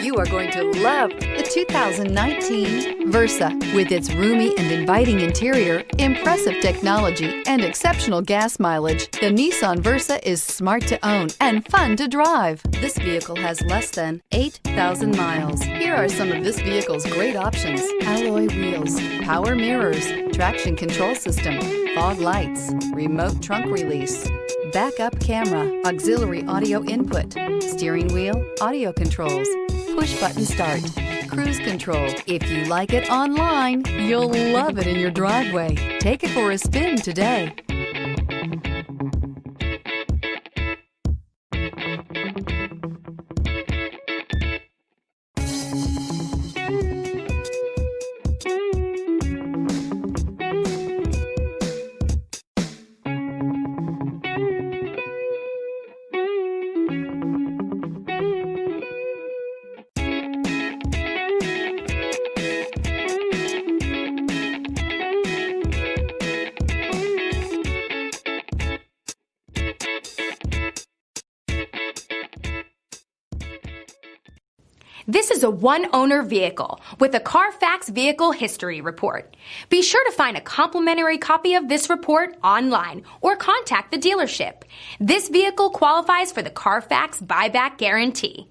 You are going to love the 2019 Versa. With its roomy and inviting interior, impressive technology, and exceptional gas mileage, the Nissan Versa is smart to own and fun to drive. This vehicle has less than 8,000 miles. Here are some of this vehicle's great options: alloy wheels, power mirrors, traction control system, fog lights, remote trunk release, backup camera, auxiliary audio input, steering wheel audio controls, push button start, cruise control. If you like it online, you'll love it in your driveway. Take it for a spin today. This is a one-owner vehicle with a Carfax Vehicle History Report. Be sure to find a complimentary copy of this report online or contact the dealership. This vehicle qualifies for the Carfax Buyback Guarantee.